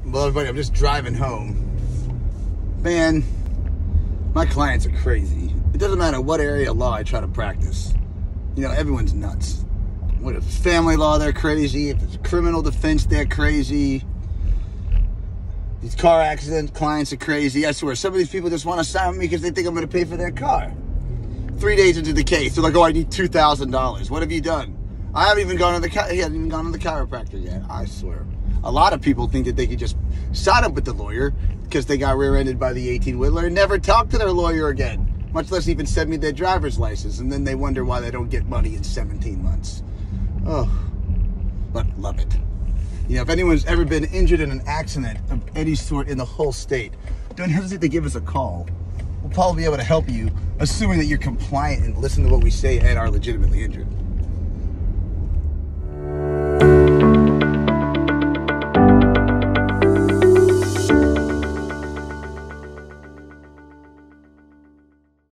Well, everybody, I'm just driving home. Man, my clients are crazy. It doesn't matter what area of law I try to practice. You know, everyone's nuts. What if it's family law, they're crazy. If it's criminal defense, they're crazy. These car accident clients are crazy. I swear, some of these people just want to sign with me because they think I'm going to pay for their car. 3 days into the case, they're like, oh, I need $2,000. What have you done? I haven't even gone to he hasn't even gone to the chiropractor yet. I swear. A lot of people think that they could just sign up with the lawyer because they got rear-ended by the 18-wheeler and never talk to their lawyer again, much less even send me their driver's license, and then they wonder why they don't get money in 17 months. Oh, but love it. You know, if anyone's ever been injured in an accident of any sort in the whole state, don't hesitate to give us a call. We'll probably be able to help you, assuming that you're compliant and listen to what we say and are legitimately injured.